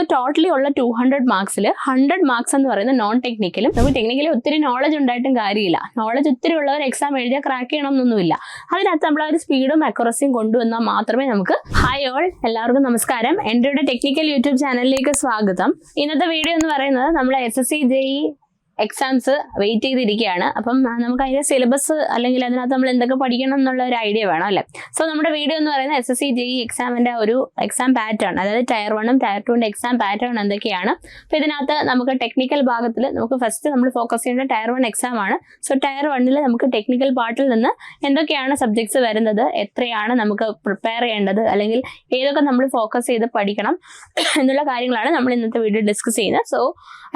നമുക്ക് ടോട്ടലി ഉള്ള 200 മാർക്സിൽ 100 മാർക്സ് എന്ന് പറയുന്നത് നോൺ ടെക്നിക്കലും. നമുക്ക് ടെക്നിക്കലി ഒത്തിരി നോളജ് ഉണ്ടായിട്ടും കാര്യമില്ല. നോളജ് ഒത്തിരി ഉള്ളവർ എക്സാം എഴുതിയാൽ ക്രാക്ക് ചെയ്യണം എന്നൊന്നുമില്ല. അതിനകത്ത് നമ്മൾ ഒരു സ്പീഡും അക്യുറസിയും കൊണ്ടുവന്നാൽ മാത്രമേ നമുക്ക്. ഹായ് ഓൾ, എല്ലാവർക്കും നമസ്കാരം. എൻ്റെ ടെക്നിക്കൽ യൂട്യൂബ് ചാനലിലേക്ക് സ്വാഗതം. ഇന്നത്തെ വീഡിയോ എന്ന് പറയുന്നത് നമ്മൾ SSC JEE എക്സാംസ് വെയിറ്റ് ചെയ്തിരിക്കുകയാണ്. അപ്പം നമുക്ക് അതിൻ്റെ സിലബസ് അല്ലെങ്കിൽ അതിനകത്ത് നമ്മൾ എന്തൊക്കെ പഠിക്കണം എന്നുള്ള ഒരു ഐഡിയ വേണം അല്ലേ. സോ നമ്മുടെ വീഡിയോ എന്ന് പറയുന്നത് SSC JEE എക്സാമിൻ്റെ ഒരു എക്സാം പാറ്റേൺ, അതായത് ടയർ 1 ടയർ 2 എക്സാം പാറ്റേൺ എന്തൊക്കെയാണ്. അപ്പോൾ ഇതിനകത്ത് നമുക്ക് ടെക്നിക്കൽ ഭാഗത്തിൽ നമുക്ക് ഫസ്റ്റ് നമ്മൾ ഫോക്കസ് ചെയ്യേണ്ട ടയർ 1 എക്സാം ആണ്. സോ ടയർ 1 നമുക്ക് ടെക്നിക്കൽ പാർട്ടിൽ നിന്ന് എന്തൊക്കെയാണ് സബ്ജക്ട്സ് വരുന്നത്, എത്രയാണ് നമുക്ക് പ്രിപ്പയർ ചെയ്യേണ്ടത്, അല്ലെങ്കിൽ ഏതൊക്കെ നമ്മൾ ഫോക്കസ് ചെയ്ത് പഠിക്കണം എന്നുള്ള കാര്യങ്ങളാണ് നമ്മൾ ഇന്നത്തെ വീഡിയോ ഡിസ്കസ് ചെയ്യുന്നത്. So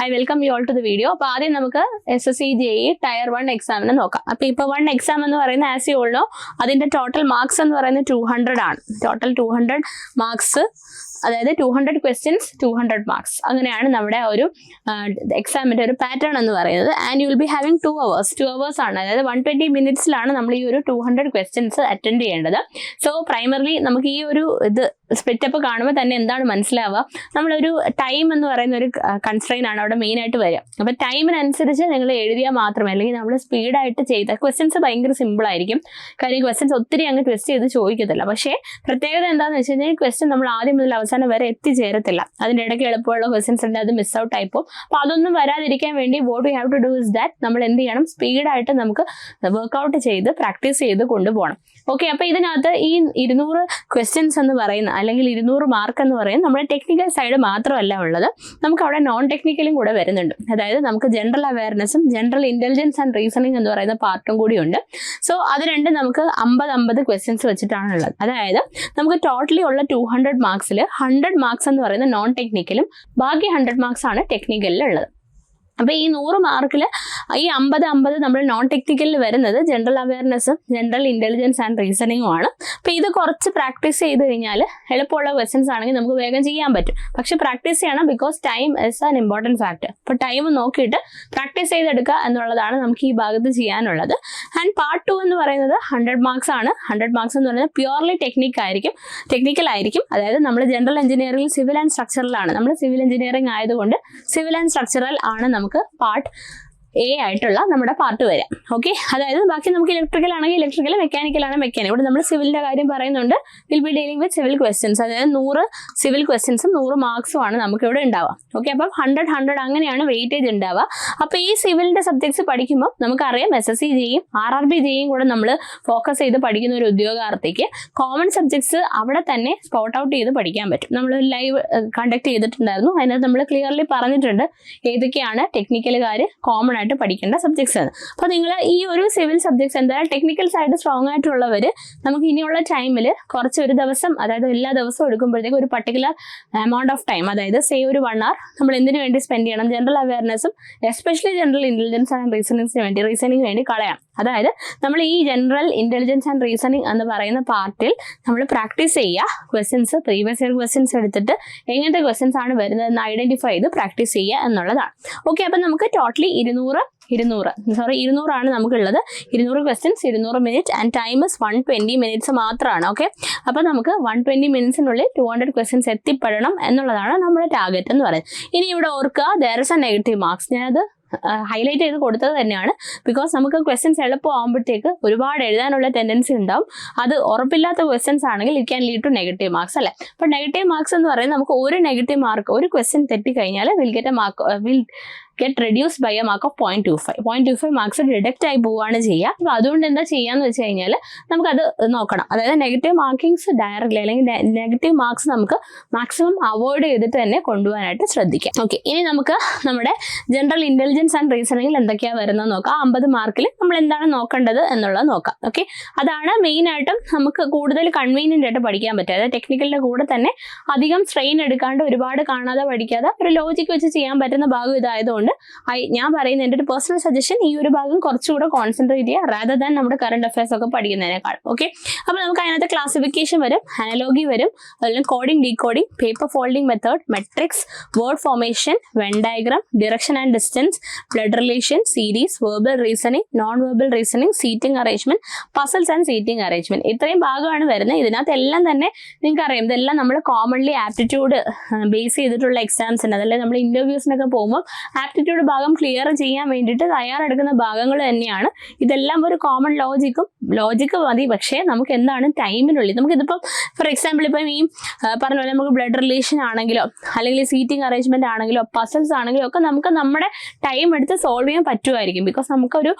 I welcome you all to the video. അപ്പോൾ ആദ്യം നമുക്ക് SSC JEE ടയർ 1 എക്സാമിന് നോക്കാം. അപ്പോൾ ഇപ്പോൾ 1 എക്സാം എന്ന് പറയുന്നത് ആസ് യു ഓൾ നോ അതിൻ്റെ ടോട്ടൽ മാർക്സ് എന്ന് പറയുന്നത് 200 ആണ്. ടോട്ടൽ 200 മാർക്സ്, അതായത് 200 ക്വസ്റ്റ്യൻസ് 200 മാർക്സ്. അങ്ങനെയാണ് നമ്മുടെ ഒരു എക്സാമിൻ്റെ ഒരു പാറ്റേൺ എന്ന് പറയുന്നത്. And you will be having 2 hours ആണ്, അതായത് 120 മിനിറ്റ്സിലാണ് നമ്മൾ ഈ ഒരു 200 ക്വസ്റ്റ്യൻസ് അറ്റൻഡ് ചെയ്യേണ്ടത്. സോ പ്രൈമറിലി നമുക്ക് ഈ ഒരു സ്പ്ലിറ്റപ്പ് കാണുമ്പോൾ തന്നെ എന്താണ് മനസ്സിലാവുക, നമ്മളൊരു ടൈം എന്ന് പറയുന്ന ഒരു കൺസ്ട്രെയിൻ ആണ് അവിടെ മെയിനായിട്ട് വരിക. അപ്പോൾ ടൈമിനനുസരിച്ച് നിങ്ങൾ എഴുതിയാൽ മാത്രമേ, അല്ലെങ്കിൽ നമ്മൾ സ്പീഡായിട്ട് ചെയ്ത ക്വസ്റ്റ്യൻസ് ഭയങ്കര സിമ്പിൾ ആയിരിക്കും. കാര്യം ക്വസ്റ്റ്യൻസ് ഒത്തിരി അങ്ങ് ട്വിസ്റ്റ് ചെയ്ത് ചോദിക്കത്തില്ല. പക്ഷേ പ്രത്യേകത എന്താണെന്ന് വെച്ച് കഴിഞ്ഞാൽ ഈ ക്വസ്റ്റ്യൻ നമ്മൾ ആദ്യം മുതൽ അവസാനം വരെ എത്തിച്ചേരത്തില്ല. അതിൻ്റെ ഇടയ്ക്ക് എളുപ്പമുള്ള ക്വസ്റ്റ്യൻസ് ഉണ്ട്, അത് മിസ് ഔട്ട് ആയിപ്പോൾ. അപ്പോൾ അതൊന്നും വരാതിരിക്കാൻ വേണ്ടി what you have to do is that നമ്മൾ എന്ത് ചെയ്യണം, സ്പീഡായിട്ട് നമുക്ക് വർക്ക്ഔട്ട് ചെയ്ത് പ്രാക്ടീസ് ചെയ്ത് കൊണ്ടുപോകണം. ഓക്കെ, അപ്പോൾ ഇതിനകത്ത് ഈ 200 ക്വസ്റ്റ്യൻസ് എന്ന് പറയുന്ന, അല്ലെങ്കിൽ 200 മാർക്ക് എന്ന് പറയുന്നത് നമ്മുടെ ടെക്നിക്കൽ സൈഡ് മാത്രമല്ല ഉള്ളത്, നമുക്ക് അവിടെ നോൺ ടെക്നിക്കലും കൂടെ വരുന്നുണ്ട്. അതായത് നമുക്ക് ജനറൽ അവയർനെസ്സും ജനറൽ ഇൻ്റലിജൻസ് ആൻഡ് റീസണിങ് എന്ന് പറയുന്ന പാർട്ടും കൂടിയുണ്ട്. സോ അത് രണ്ടും നമുക്ക് 50 ക്വസ്റ്റ്യൻസ് വെച്ചിട്ടാണ് ഉള്ളത്. അതായത് നമുക്ക് ടോട്ടലി ഉള്ള 200 മാർക്സിൽ 100 മാർക്സ് എന്ന് പറയുന്നത് നോൺ ടെക്നിക്കലും ബാക്കി 100 മാർക്സ് ആണ് ടെക്നിക്കലിൽ ഉള്ളത്. അപ്പോൾ ഈ 100 മാർക്കിൽ ഈ 50 നമ്മൾ നോൺ ടെക്നിക്കലിൽ വരുന്നത് ജനറൽ അവയർനെസ്സും ജനറൽ ഇൻ്റലിജൻസ് ആൻഡ് റീസണിങ്ങും ആണ്. അപ്പോൾ ഇത് കുറച്ച് പ്രാക്ടീസ് ചെയ്ത് കഴിഞ്ഞാൽ എളുപ്പമുള്ള ക്വസ്റ്റ്യൻസ് ആണെങ്കിൽ നമുക്ക് വേഗം ചെയ്യാൻ പറ്റും. പക്ഷേ പ്രാക്ടീസ് ചെയ്യണം, because time is an important factor. അപ്പോൾ ടൈം നോക്കിയിട്ട് പ്രാക്ടീസ് ചെയ്തെടുക്കുക എന്നുള്ളതാണ് നമുക്ക് ഈ ഭാഗത്ത് ചെയ്യാനുള്ളത്. ആൻഡ് പാർട്ട് 2 എന്ന് പറയുന്നത് 100 മാർക്സ് ആണ്. 100 മാർക്സ് എന്ന് പറയുന്നത് പ്യുവർലി ടെക്നിക്കൽ ആയിരിക്കും. അതായത് നമ്മൾ ജനറൽ എഞ്ചിനീയറിംഗ് സിവിൽ ആൻഡ് സ്ട്രക്ചറലാണ്, നമ്മൾ സിവിൽ എഞ്ചിനീയറിംഗ് ആയതുകൊണ്ട് സിവിൽ ആൻഡ് സ്ട്രക്ചറൽ ആണ് നമുക്ക് പാർട്ട് A ആയിട്ടുള്ള നമ്മുടെ പാർട്ട് വരാം. ഓക്കെ, അതായത് ബാക്കി നമുക്ക് ഇലക്ട്രിക്കൽ ആണെങ്കിൽ ഇലക്ട്രിക്കൽ, മെക്കാനിക്കൽ ആണ് മെക്കാനിക്കൽ. ഇവിടെ നമ്മൾ സിവിലിൻ്റെ കാര്യം പറയുന്നുണ്ട്. Will be dealing with civil questions, അതായത് 100 സിവിൽ ക്വസ്റ്റ്യൻസും 100 മാർക്സും ആണ് നമുക്ക് ഇവിടെ ഉണ്ടാവുക. ഓക്കെ, അപ്പം 100 അങ്ങനെയാണ് വെയിറ്റേജ് ഉണ്ടാവുക. അപ്പോൾ ഈ സിവിലിൻ്റെ സബ്ജക്ട്സ് പഠിക്കുമ്പോൾ നമുക്കറിയാം SSC JEE RRB JEE കൂടെ നമ്മൾ ഫോക്കസ് ചെയ്ത് പഠിക്കുന്ന ഒരു ഉദ്യോഗാർത്ഥിക്ക് കോമൺ സബ്ജക്ട്സ് അവിടെ തന്നെ സ്പോട്ട് ഔട്ട് ചെയ്ത് പഠിക്കാൻ പറ്റും. നമ്മൾ ലൈവ് കണ്ടക്ട് ചെയ്തിട്ടുണ്ടായിരുന്നു, അതിനകത്ത് നമ്മൾ ക്ലിയർലി പറഞ്ഞിട്ടുണ്ട് ഏതൊക്കെയാണ് ടെക്നിക്കലുകാർ കോമൺ ആയിട്ട് പഠിക്കേണ്ട സബ്ജക്ട്സ് ആണ്. അപ്പോൾ നിങ്ങൾ ഈ ഒരു സിവിൽ സബ്ജക്ട്സ് എന്തായാലും ടെക്നിക്കൽ സൈഡ് സ്ട്രോങ് ആയിട്ടുള്ളവർ നമുക്ക് ഇനിയുള്ള ടൈമിൽ കുറച്ച് ഒരു ദിവസം, അതായത് എല്ലാ ദിവസവും എടുക്കുമ്പോഴത്തേക്കും ഒരു പർട്ടിക്കുലർ എമൗണ്ട് ഓഫ് ടൈം, അതായത് സേ ഒരു 1 hour നമ്മൾ എന്തിനു വേണ്ടി സ്പെൻഡ് ചെയ്യണം, ജനറൽ അവയർനെസ്സും എസ്പെഷ്യലി ജനറൽ ഇൻ്റലിജൻസ് ആൻഡ് റീസണിങ്ങിന് വേണ്ടി കളയാം. അതായത് നമ്മൾ ഈ ജനറൽ ഇൻ്റലിജൻസ് ആൻഡ് റീസണിങ് എന്ന് പറയുന്ന പാർട്ടിൽ നമ്മൾ പ്രാക്ടീസ് ചെയ്യുക. ക്വസ്റ്റ്യൻസ് പ്രീവിയസ് ഇയർ ക്വസ്റ്റ്യൻസ് എടുത്തിട്ട് എങ്ങനത്തെ ക്വസ്റ്റ്യൻസ് ആണ് വരുന്നതെന്ന് ഐഡൻറ്റിഫൈ ചെയ്ത് പ്രാക്ടീസ് ചെയ്യുക എന്നുള്ളതാണ്. ഓക്കെ, അപ്പം നമുക്ക് ടോട്ടലി 200 ആണ് നമുക്കുള്ളത്. 200 questions 200 minute and time is 120 minutes മാത്രമാണ്. ഓക്കെ, അപ്പോൾ നമുക്ക് 120 മിനിറ്റ്സിനുള്ളിൽ 200 ക്വസ്റ്റ്യൻസ് എത്തിപ്പെടണം എന്നുള്ളതാണ് നമ്മുടെ ടാർഗറ്റ് എന്ന് പറയുന്നത്. ഇനി ഇവിടെ ഓർക്കുക, there is A negative marks. ഞാനത് ഹൈലൈറ്റ് ചെയ്ത് കൊടുത്തത് തന്നെയാണ്. ബിക്കോസ് നമുക്ക് ക്വസ്റ്റ്യൻസ് എളുപ്പമാകുമ്പോഴത്തേക്ക് ഒരുപാട് എഴുതാനുള്ള ടെൻഡൻസി ഉണ്ടാവും. അത് ഉറപ്പില്ലാത്ത ക്വസ്റ്റ്യൻസ് ആണെങ്കിൽ it can lead to negative marks അല്ലേ. അപ്പോൾ നെഗറ്റീവ് മാർക്സ് എന്ന് പറയുന്നത് നമുക്ക് ഒരു നെഗറ്റീവ് മാർക്ക്, ഒരു ക്വസ്റ്റ്യൻ തെറ്റിക്കഴിഞ്ഞാൽ will get reduce by a mark of 0.25 marks deduct ആയി പോവുകയാണ് ചെയ്യുക. അപ്പോൾ അതുകൊണ്ട് എന്താ ചെയ്യാന്ന് വെച്ച് കഴിഞ്ഞാൽ നമുക്കത് നോക്കണം. അതായത് നെഗറ്റീവ് മാർക്കിങ്സ് ഡയറക്റ്റ്ലി, അല്ലെങ്കിൽ നെഗറ്റീവ് മാർക്സ് നമുക്ക് മാക്സിമം അവോയ്ഡ് ചെയ്തിട്ട് തന്നെ കൊണ്ടുപോകാനായിട്ട് ശ്രദ്ധിക്കാം. ഓക്കെ, ഇനി നമുക്ക് നമ്മുടെ ജനറൽ ഇൻ്റലിജൻസ് ആൻഡ് റീസണിങ്ങിൽ എന്തൊക്കെയാണ് വരുന്നത് നോക്കാം. 50 മാർക്കിൽ നമ്മൾ എന്താണ് നോക്കേണ്ടത് എന്നുള്ളത് നോക്കാം. ഓക്കെ, അതാണ് മെയിനായിട്ടും നമുക്ക് കൂടുതൽ കൺവീനിയൻ്റ് ആയിട്ട് പഠിക്കാൻ പറ്റുക. അതായത് ടെക്നിക്കലിൻ്റെ കൂടെ തന്നെ അധികം സ്ട്രെയിൻ എടുക്കാണ്ട്, ഒരുപാട് കാണാതെ പഠിക്കാതെ ഒരു ലോജിക്ക് വെച്ച് ചെയ്യാൻ പറ്റുന്ന ഭാഗം ഇതായതുകൊണ്ട് ഞാൻ പറയുന്ന എൻ്റെ ഒരു പേഴ്സണൽ സജഷൻ, ഈ ഒരു ഭാഗം കുറച്ചുകൂടെ കോൺസെൻട്രേറ്റ് ചെയ്യുക റാദർ ദാൻ നമ്മുടെ കറണ്ട് അഫയേഴ്സ് ഒക്കെ പഠിക്കുന്നതിനേക്കാൾ. ഓക്കെ, അപ്പോൾ നമുക്ക് അതിനകത്ത് ക്ലാസിഫിക്കേഷൻ വരും, അനലോഗി വരും, അതുപോലെ coding, decoding, paper folding method, matrix, word formation, when diagram, direction and distance, blood relation, series, verbal reasoning, non verbal reasoning, seating arrangement, puzzles and seating arrangement. ഇത്രയും ഭാഗമാണ് വരുന്നത്. ഇതിനകത്ത് എല്ലാം തന്നെ നിങ്ങൾക്ക് അറിയാം, ഇതെല്ലാം നമ്മൾ കോമൺലി ആപ്റ്റിറ്റ്യൂഡ് ബേസ് ചെയ്തിട്ടുള്ള എക്സാംസ് ഉണ്ട്. അതല്ലേ നമ്മൾ ഇന്റർവ്യൂസിനൊക്കെ പോകുമ്പോൾ ആപ്റ്റിറ്റ്യൂഡ് ഭാഗം ക്ലിയർ ചെയ്യാൻ വേണ്ടിയിട്ട് തയ്യാറെടുക്കുന്ന ഭാഗങ്ങൾ തന്നെയാണ്. ഇതെല്ലാം ഒരു കോമൺ ലോജിക്ക് മതി. പക്ഷേ നമുക്ക് എന്താണ് ടൈമിനുള്ളിൽ, നമുക്കിതിപ്പം ഫോർ എക്സാമ്പിൾ ഇപ്പം ഈ പറഞ്ഞ പോലെ നമുക്ക് ബ്ലഡ് റിലേഷൻ ആണെങ്കിലോ അല്ലെങ്കിൽ സീറ്റിംഗ് അറേഞ്ച്മെന്റ് ആണെങ്കിലോ പസിൽസ് ആണെങ്കിലോ ഒക്കെ നമുക്ക് നമ്മുടെ ടൈം എടുത്ത് സോൾവ് ചെയ്യാൻ പറ്റുമായിരിക്കും. ബിക്കോസ് നമുക്കൊരു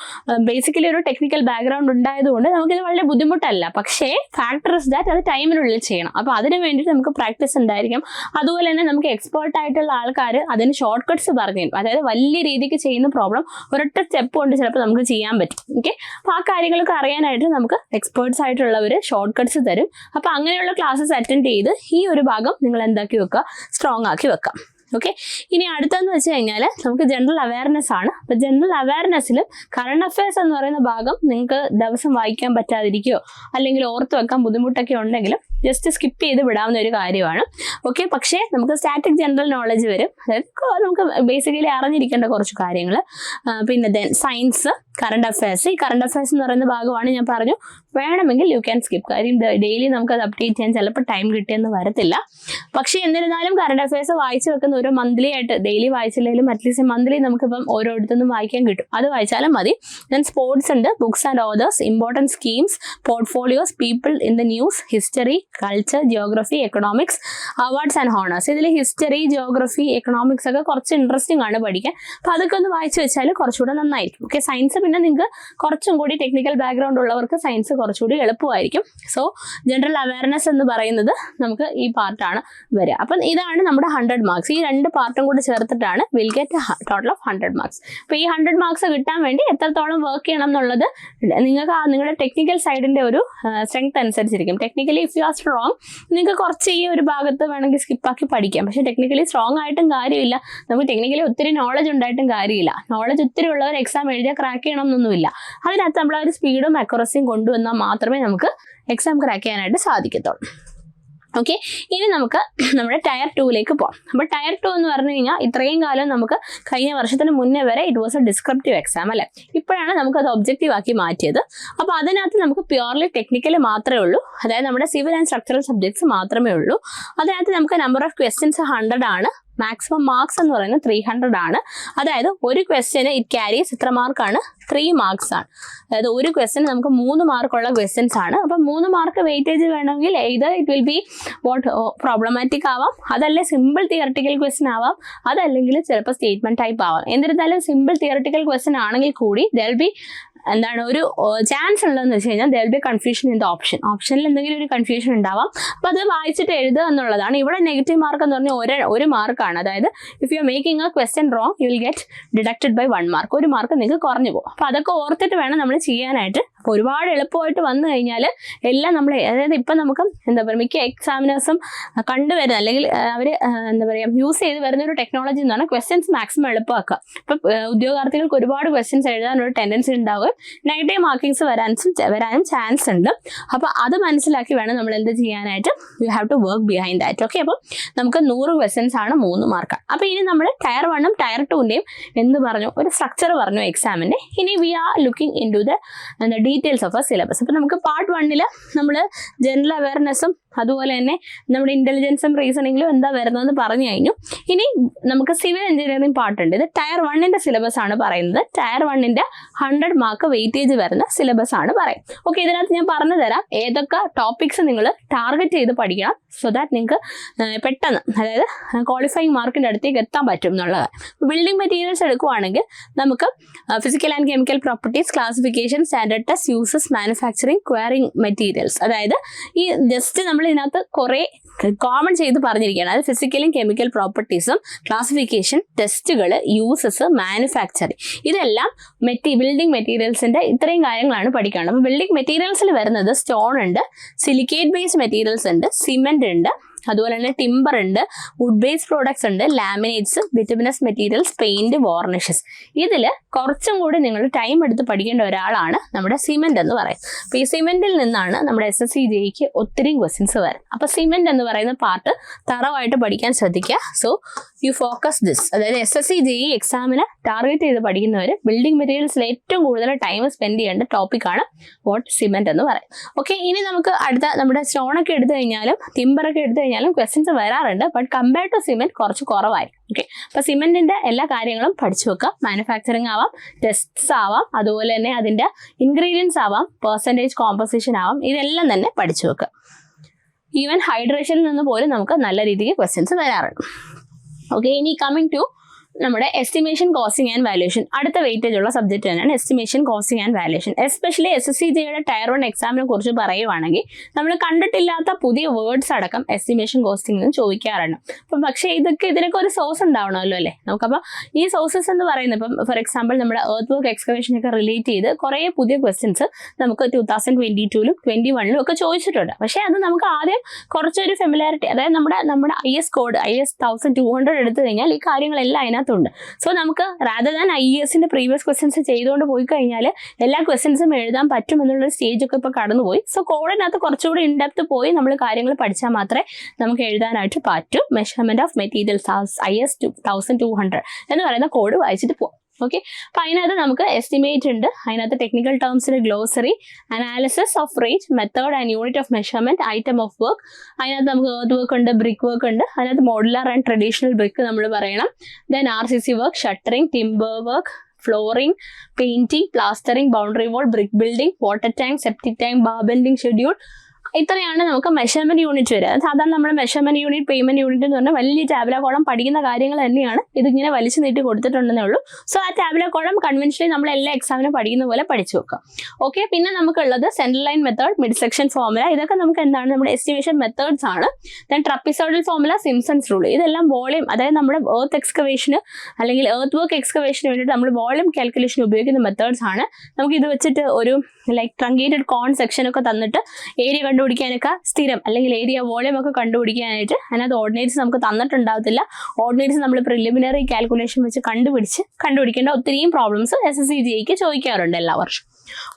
ബേസിക്കലി ഒരു ടെക്നിക്കൽ ബാക്ക്ഗ്രൗണ്ട് ഉണ്ടായതുകൊണ്ട് നമുക്കിത് വളരെ ബുദ്ധിമുട്ടല്ല. പക്ഷേ ഫാക്ടർ ഇസ് ദാറ്റ് അത് ടൈമിനുള്ളിൽ ചെയ്യണം. അപ്പോൾ അതിന് വേണ്ടിയിട്ട് നമുക്ക് പ്രാക്ടീസ് ഉണ്ടായിരിക്കും. അതുപോലെ തന്നെ നമുക്ക് എക്സ്പേർട്ട് ആയിട്ടുള്ള ആൾക്കാർ അതിന് ഷോർട്ട് കട്ട്സ് പറഞ്ഞു തരും. അതായത് വലിയ രീതിക്ക് ചെയ്യുന്ന പ്രോബ്ലം ഒരൊറ്റ സ്റ്റെപ്പ് കൊണ്ട് ചിലപ്പോൾ നമുക്ക് ചെയ്യാൻ പറ്റും. ഓക്കെ, അപ്പോൾ ആ കാര്യങ്ങളൊക്കെ അറിയാനായിട്ട് നമുക്ക് എക്സ്പേർട്സ് ആയിട്ടുള്ളവർ ഷോർട്ട് കട്ട്സ് തരും. അപ്പോൾ അങ്ങനെയുള്ള ക്ലാസ്സസ് അറ്റൻഡ് ചെയ്ത് ഈ ഒരു ഭാഗം നിങ്ങൾ എന്താക്കി വെക്കുക, സ്ട്രോങ് ആക്കി വെക്കാം. ഓക്കെ, ഇനി അടുത്തെന്ന് വെച്ച് കഴിഞ്ഞാൽ നമുക്ക് ജനറൽ അവയർനെസ് ആണ്. അപ്പോൾ ജനറൽ അവയർനെസ്സിൽ കറണ്ട് അഫയേഴ്സ് എന്ന് പറയുന്ന ഭാഗം നിങ്ങൾക്ക് ദിവസം വായിക്കാൻ പറ്റാതിരിക്കുകയോ അല്ലെങ്കിൽ ഓർത്ത് വെക്കാൻ ബുദ്ധിമുട്ടൊക്കെ ഉണ്ടെങ്കിലും ജസ്റ്റ് സ്കിപ്പ് ചെയ്ത് വിടാവുന്ന ഒരു കാര്യമാണ്. ഓക്കെ, പക്ഷേ നമുക്ക് സ്റ്റാറ്റിക് ജനറൽ നോളജ് വരും. അതായത് നമുക്ക് ബേസിക്കലി അറിഞ്ഞിരിക്കേണ്ട കുറച്ച് കാര്യങ്ങൾ. പിന്നെ ദെൻ സയൻസ്, കറണ്ട് അഫയേഴ്സ്. ഈ കറണ്ട് അഫയേഴ്സ് എന്ന് പറയുന്ന ഭാഗമാണ് ഞാൻ പറഞ്ഞു വേണമെങ്കിൽ യു ക്യാൻ സ്കിപ്പ്. കാര്യം ഡെയിലി നമുക്കത് അപ്ഡേറ്റ് ചെയ്യാൻ ചിലപ്പോൾ ടൈം കിട്ടിയെന്ന് വരത്തില്ല. പക്ഷേ എന്നിരുന്നാലും കറണ്ട് അഫയേഴ്സ് വായിച്ച് വെക്കുന്ന ഓരോ മന്ത്ലി ആയിട്ട്, ഡെയിലി വായിച്ചില്ലെങ്കിലും അറ്റ്ലീസ്റ്റ് മന്ത്ലി നമുക്കിപ്പം ഓരോരുത്തൊന്നും വായിക്കാൻ കിട്ടും. അത് വായിച്ചാലും മതി. ദെൻ സ്പോർട്സ് ഉണ്ട്, books and authors, important schemes, portfolios, people in the news, history, culture, geography, economics, awards and honours. ഇതിൽ ഹിസ്റ്ററി, ജിയോഗ്രഫി, എക്കണോമിക്സ് ഒക്കെ കുറച്ച് ഇൻട്രസ്റ്റിംഗ് ആണ് പഠിക്കാൻ. അപ്പോൾ അതൊക്കെ ഒന്ന് വായിച്ച് വെച്ചാൽ കുറച്ചുകൂടെ നന്നായിരിക്കും. ഓക്കെ, സയൻസ് പിന്നെ നിങ്ങൾക്ക് കുറച്ചും കൂടി ടെക്നിക്കൽ ബാക്ക്ഗ്രൗണ്ട് ഉള്ളവർക്ക് സയൻസ് കുറച്ചുകൂടി എളുപ്പമായിരിക്കും. സോ ജനറൽ അവയർനെസ് എന്ന് പറയുന്നത് നമുക്ക് ഈ പാർട്ടാണ് വരിക. അപ്പം ഇതാണ് നമ്മുടെ 100 മാർക്സ്. ഈ രണ്ട് പാർട്ടും കൂടി ചേർത്തിട്ടാണ് will get total of 100 marks. അപ്പോൾ ഈ 100 മാർക്സ് കിട്ടാൻ വേണ്ടി എത്രത്തോളം വർക്ക് ചെയ്യണം എന്നുള്ളത് നിങ്ങൾക്ക് നിങ്ങളുടെ ടെക്നിക്കൽ സൈഡിൻ്റെ ഒരു സ്ട്രെങ്ത് അനുസരിച്ചിരിക്കും. Technically if you are strong നിങ്ങൾക്ക് കുറച്ച് ഈ ഒരു ഭാഗത്ത് വേണമെങ്കിൽ സ്കിപ്പാക്കി പഠിക്കാം. പക്ഷേ ടെക്നിക്കലി സ്ട്രോങ് ആയിട്ടും കാര്യമില്ല. നമുക്ക് ടെക്നിക്കലി ഒത്തിരി നോളജ് ഉണ്ടായിട്ടും കാര്യമില്ല. നോളജ് ഒത്തിരി ഉള്ളവർ എക്സാം എഴുതിയാൽ ക്രാക്ക് ചെയ്യണം എന്നൊന്നുമില്ല. അതിനകത്ത് നമ്മൾ ഒരു സ്പീഡും അക്യുറസിയും കൊണ്ടുവന്നാൽ മാത്രമേ നമുക്ക് എക്സാം ക്രാക്ക് ചെയ്യാനായിട്ട് സാധിക്കത്തുള്ളൂ. ഓക്കെ, ഇനി നമുക്ക് നമ്മുടെ ടയർ 2ലേക്ക് പോകാം. അപ്പോൾ ടയർ 2 എന്ന് പറഞ്ഞു കഴിഞ്ഞാൽ ഇത്രയും കാലം നമുക്ക് കഴിഞ്ഞ വർഷത്തിന് മുന്നേ വരെ it was A descriptive exam അല്ലേ. ഇപ്പോഴാണ് നമുക്കത് ഒബ്ജക്റ്റീവ് ആക്കി മാറ്റിയത്. അപ്പോൾ അതിനകത്ത് നമുക്ക് പ്യുവർലി ടെക്നിക്കൽ മാത്രമേ ഉള്ളൂ. അതായത് നമ്മുടെ സിവിൽ ആൻഡ് സ്ട്രക്ചറൽ സബ്ജക്ട്സ് മാത്രമേ ഉള്ളൂ. അതിനകത്ത് നമുക്ക് നമ്പർ ഓഫ് ക്വസ്റ്റ്യൻസ് 100 ആണ്. മാക്സിമം മാർക്സ് എന്ന് പറയുന്നത് 300 ആണ്. അതായത് ഒരു ക്വസ്റ്റ്യന് ഇറ്റ് ക്യാരീസ് എത്ര മാർക്കാണ്? 3 മാർക്സ് ആണ്. അതായത് ഒരു ക്വസ്റ്റ്യന് നമുക്ക് 3 മാർക്കുള്ള ക്വസ്റ്റ്യൻസ് ആണ്. അപ്പം 3 മാർക്ക് വെയിറ്റേജ് വേണമെങ്കിൽ either it will be problematic ആവാം, അതല്ലേ സിമ്പിൾ തിയറട്ടിക്കൽ ക്വസ്റ്റ്യൻ ആവാം, അതല്ലെങ്കിൽ ചിലപ്പോൾ സ്റ്റേറ്റ്മെന്റ് ടൈപ്പ് ആവാം. എന്നിരുന്നാലും സിമ്പിൾ തിയറട്ടിക്കൽ ക്വസ്റ്റ്യൻ ആണെങ്കിൽ കൂടി there will be എന്താണ് ഒരു ചാൻസ് ഉള്ളതെന്ന് വെച്ച് കഴിഞ്ഞാൽ there will be confusion in the ഓപ്ഷനിൽ എന്തെങ്കിലും ഒരു കൺഫ്യൂഷൻ ഉണ്ടാവാം. അപ്പോൾ അത് വായിച്ചിട്ട് എഴുതുക എന്നുള്ളതാണ്. ഇവിടെ നെഗറ്റീവ് മാർക്ക് എന്ന് പറഞ്ഞാൽ ഒരു മാർക്കാണ്. അതായത് if you are making a question wrong you will get deducted by 1 mark. ഒരു മാർക്ക് നിങ്ങൾക്ക് കുറഞ്ഞു പോകും. അപ്പോൾ അതൊക്കെ ഓർത്തിട്ട് വേണം നമ്മൾ ചെയ്യാനായിട്ട്. അപ്പോൾ ഒരുപാട് എളുപ്പമായിട്ട് വന്നു കഴിഞ്ഞാൽ എല്ലാം നമ്മൾ, അതായത് ഇപ്പം നമുക്ക് എന്താ പറയുക, മിക്ക എക്സാമിനേഴ്സും കണ്ടുവരുന്ന അല്ലെങ്കിൽ അവർ എന്താ പറയുക യൂസ് ചെയ്ത് വരുന്ന ഒരു ടെക്നോളജി എന്ന് പറഞ്ഞാൽ ക്വസ്റ്റ്യൻസ് മാക്സിമം എളുപ്പമാക്കുക. ഇപ്പം ഉദ്യോഗാർത്ഥികൾക്ക് ഒരുപാട് ക്വസ്റ്റ്യൻസ് എഴുതാനൊരു ടെൻഡൻസി ഉണ്ടാവുക, നെഗറ്റീവ് മാർക്കിങ്സ് വരാനും ചാൻസ് ഉണ്ട്. അപ്പോൾ അത് മനസ്സിലാക്കി വേണം നമ്മൾ എന്ത് ചെയ്യാനായിട്ട്. You have to work behind that. Okay, അപ്പോൾ നമുക്ക് 100 ക്വസ്റ്റ്യൻസ് ആണ്, 3 മാർക്കാണ്. അപ്പോൾ ഇനി നമ്മൾ ടയർ 1ഉം ടയർ 2ൻ്റെയും എന്ത് പറഞ്ഞു, ഒരു സ്ട്രക്ചർ പറഞ്ഞു എക്സാമിൻ്റെ. ഇനി we are looking into the details of a syllabus. അപ്പോൾ നമുക്ക് പാർട്ട് 1 നമ്മൾ ജനറൽ അവയർനെസ്സും അതുപോലെ തന്നെ നമ്മുടെ ഇന്റലിജൻസും റീസണിങ്ങിലും എന്താ വരുന്നതെന്ന് പറഞ്ഞു കഴിഞ്ഞു. ഇനി നമുക്ക് സിവിൽ എഞ്ചിനീയറിംഗ് പാർട്ടുണ്ട്. ഇത് ടയർ 1ൻ്റെ സിലബസ് ആണ് പറയുന്നത്. ടയർ 1ൻ്റെ 100 മാർക്ക് വെയിറ്റേജ് വരുന്ന സിലബസ് ആണ് പറയും. ഓക്കെ, ഇതിനകത്ത് ഞാൻ പറഞ്ഞു തരാം ഏതൊക്കെ ടോപ്പിക്സ് നിങ്ങൾ ടാർഗറ്റ് ചെയ്ത് പഠിക്കണം, സോ ദാറ്റ് നിങ്ങൾക്ക് പെട്ടെന്ന്, അതായത് ക്വാളിഫയിങ് മാർക്കിൻ്റെ അടുത്തേക്ക് എത്താൻ പറ്റും എന്നുള്ളത്. ബിൽഡിംഗ് മെറ്റീരിയൽസ് എടുക്കുവാണെങ്കിൽ നമുക്ക് physical and chemical properties, classification, standard test, uses, manufacturing, quarrying materials. അതായത് ഈ ജസ്റ്റ് നമ്മൾ ഇതിനകത്ത് കുറേ കോമൺ ചെയ്ത് പറഞ്ഞിരിക്കുകയാണ്. അതായത് ഫിസിക്കലും കെമിക്കൽ പ്രോപ്പർട്ടീസും, ക്ലാസിഫിക്കേഷൻ, ടെസ്റ്റുകൾ, യൂസസ്, മാനുഫാക്ചറിങ്, ഇതെല്ലാം ബിൽഡിംഗ് മെറ്റീരിയൽസിൻ്റെ ഇത്രയും കാര്യങ്ങളാണ് പഠിക്കേണ്ടത്. അപ്പോൾ ബിൽഡിംഗ് മെറ്റീരിയൽസിൽ വരുന്നത് സ്റ്റോൺ ഉണ്ട്, സിലിക്കേറ്റ് ബേസ്ഡ് മെറ്റീരിയൽസ് ഉണ്ട്, സിമെന്റ് ഉണ്ട്, അതുപോലെ തന്നെ ടിമ്പർ ഉണ്ട്, വുഡ് ബേസ്ഡ് പ്രോഡക്ട്സ് ഉണ്ട്, ലാമിനേറ്റ്സ്, ബിറ്റുമിനസ് മെറ്റീരിയൽസ്, പെയിന്റ്, വാർണിഷസ്. ഇതിൽ കുറച്ചും കൂടി നിങ്ങൾ ടൈം എടുത്ത് പഠിക്കേണ്ട ഒരാളാണ് നമ്മുടെ സിമെന്റ് എന്ന് പറയുന്നത്. അപ്പോൾ ഈ സിമെന്റിൽ നിന്നാണ് നമ്മുടെ SSCJക്ക് ഒത്തിരി ക്വസ്റ്റ്യൻസ് വരും. അപ്പോൾ സിമെന്റ് എന്ന് പറയുന്ന പാർട്ട് തറവായിട്ട് പഠിക്കാൻ ശ്രദ്ധിക്കുക. So you focus this. അതായത് SSCJE എക്സാമിന് ടാർഗറ്റ് ചെയ്ത് പഠിക്കുന്നവർ ബിൽഡിംഗ് മെറ്റീരിയൽസിൽ ഏറ്റവും കൂടുതൽ ടൈം സ്പെൻഡ് ചെയ്യേണ്ട ടോപ്പിക്കാണ് വാട്ട് സിമെന്റ് എന്ന് പറയും. ഓക്കെ, ഇനി നമുക്ക് അടുത്ത നമ്മുടെ സ്റ്റോണൊക്കെ എടുത്തു കഴിഞ്ഞാലും ടിമ്പറൊക്കെ എടുത്തു കഴിഞ്ഞാലും ക്വസ്റ്റ്യൻസ് വരാറുണ്ട്. ബട്ട് കമ്പയർഡ് ടു സിമെന്റ് കുറച്ച് കുറവായിരിക്കും. ഓക്കെ, അപ്പോൾ സിമെന്റിന്റെ എല്ലാ കാര്യങ്ങളും പഠിച്ചു വെക്കുക. മാനുഫാക്ചറിങ് ആവാം, ടെസ്റ്റ്സ് ആവാം, അതുപോലെ തന്നെ അതിന്റെ ഇൻഗ്രീഡിയൻസ് ആവാം, പെർസെൻറ്റേജ് കോമ്പോസിഷൻ ആവാം, ഇതെല്ലാം തന്നെ പഠിച്ചു വെക്കുക. ഈവൻ ഹൈഡ്രേഷനിൽ നിന്ന് പോലും നമുക്ക് നല്ല രീതിക്ക് ക്വസ്റ്റ്യൻസ് വരാറുണ്ട്. ഓക്കെ, ഇനി കമ്മിങ് ടു നമ്മുടെ എസ്റ്റിമേഷൻ, കോസ്റ്റിംഗ് ആൻഡ് വാല്യുവേഷൻ. അടുത്ത വെയിറ്റേജ് ഉള്ള സബ്ജക്റ്റ് തന്നെയാണ് estimation, costing and valuation. Especially SSCJയുടെ ടയർ 1 എക്സാമിനെ കുറിച്ച് പറയുവാണെങ്കിൽ നമ്മൾ കണ്ടിട്ടില്ലാത്ത പുതിയ വേർഡ്സ് അടക്കം എസ്റ്റിമേഷൻ, കോസ്റ്റിംഗ് ചോദിക്കാറുണ്ട്. അപ്പം പക്ഷേ ഇതിനൊക്കെ ഒരു സോഴ്സ് ഉണ്ടാവണമല്ലോ അല്ലേ. നമുക്കപ്പോൾ ഈ സോഴ്സസ് എന്ന് പറയുന്നത് ഇപ്പം ഫോർ എക്സാമ്പിൾ നമ്മുടെ എർത്ത് വർക്ക് എക്സ്കവേഷനൊക്കെ റിലേറ്റ് ചെയ്ത് കുറേ പുതിയ ക്വസ്റ്റ്യൻസ് നമുക്ക് 2022-ലും 2021-ലും ഒക്കെ ചോദിച്ചിട്ടുണ്ട്. പക്ഷേ അത് നമുക്ക് ആദ്യം കുറച്ചൊരു ഫെമിലാരിറ്റി, അതായത് നമ്മുടെ IS കോഡ് IS 1200 എടുത്തു കഴിഞ്ഞാൽ ഈ കാര്യങ്ങളെല്ലാം അതിനകത്തുണ്ട്. സോ നമുക്ക് റാദർ ദാൻ IESന്റെ പ്രീവിയസ് ക്വസ്റ്റ്യൻസ് ചെയ്തുകൊണ്ട് പോയി കഴിഞ്ഞാൽ എല്ലാ ക്വസ്റ്റ്യൻസും എഴുതാൻ പറ്റും എന്നുള്ള സ്റ്റേജ് ഒക്കെ ഇപ്പോൾ കടന്നുപോയി. സോ കോഡിനകത്ത് കുറച്ചുകൂടി ഇൻഡെപ്ത് പോയി നമ്മൾ കാര്യങ്ങൾ പഠിച്ചാൽ മാത്രമേ നമുക്ക് എഴുതാനായിട്ട് പറ്റൂ. മെഷർമെന്റ് ഓഫ് മെറ്റീരിയൽസ് IS 1200 എന്ന് പറയുന്ന കോഡ് വായിച്ചിട്ട് പോകും. ഓക്കെ, അപ്പോൾ അതിനകത്ത് നമുക്ക് എസ്റ്റിമേറ്റ് ഉണ്ട്, അതിനകത്ത് ടെക്നിക്കൽ ടേംസിന് glossary, analysis of rate, method and unit of measurement, item of work, അതിനകത്ത് നമുക്ക് എർത്ത് വർക്ക് ഉണ്ട്, ബ്രിക്ക് വർക്ക് ഉണ്ട്, അതിനകത്ത് മോഡുലാർ ആൻഡ് ട്രഡീഷണൽ ബ്രിക്ക് നമ്മൾ പറയണം. Then RCC work, shuttering, timber work, flooring, painting, plastering, boundary wall, brick building, water tank, septic tank, bar bending schedule. ഇത്രയാണ് നമുക്ക് measurement unit വരിക. സാധാരണ നമ്മൾ മെഷർമെന്റ് യൂണിറ്റ്, പേയ്മെന്റ് യൂണിറ്റ് എന്ന് പറഞ്ഞാൽ വലിയ ടാബുലാർ കോളം പഠിക്കുന്ന കാര്യങ്ങൾ തന്നെയാണ്. ഇതിങ്ങനെ വലിച്ചു നീട്ടി കൊടുത്തിട്ടുണ്ടെന്നേ ഉള്ളൂ. സോ ആ ടാബുലാർ കോളം കൺവെൻഷനലി നമ്മൾ എല്ലാ എക്സാമിനും പഠിക്കുന്ന പോലെ പഠിച്ചു വെക്കാം. ഓക്കെ, പിന്നെ നമുക്കുള്ളത് central line method, mid section formula. ഇതൊക്കെ നമുക്ക് എന്താണ്, നമ്മുടെ എസ്റ്റിമേഷൻ മെത്തേഡ്സ് ആണ്. Then trapezoidal formula, Simpson's rule. ഇതെല്ലാം വോളിയം, അതായത് നമ്മുടെ എർത്ത് എക്സ്കവേഷന് അല്ലെങ്കിൽ എർത്ത് വർക്ക് എക്സ്കവേഷന് വേണ്ടിയിട്ട് നമ്മൾ വോളിയം കാൽക്കുലേഷൻ ഉപയോഗിക്കുന്ന മെത്തേഡ്സ് ആണ്. നമുക്ക് ഇത് വെച്ചിട്ട് ഒരു ലൈക്ക് ട്രങ്കേറ്റഡ് കോൺ സെക്ഷൻ ഒക്കെ തന്നിട്ട് ഏരിയ കണ്ടുപിടിക്കാനൊക്കെ സ്ഥിരം അല്ലെങ്കിൽ ഏരിയ വോളിയം ഒക്കെ കണ്ടുപിടിക്കാനായിട്ട് അതിനകത്ത് ഓർഡിനേറ്റ്സ് നമുക്ക് തന്നിട്ടുണ്ടാവത്തില്ല. ഓർഡിനേറ്റ്സ് നമ്മൾ പ്രിലിമിനറി കാൽക്കുലേഷൻ വെച്ച് കണ്ടുപിടിക്കേണ്ട ഒത്തിരിയും പ്രോബ്ലംസ് SSCJക്ക് ചോദിക്കാറുണ്ട് എല്ലാ വർഷവും.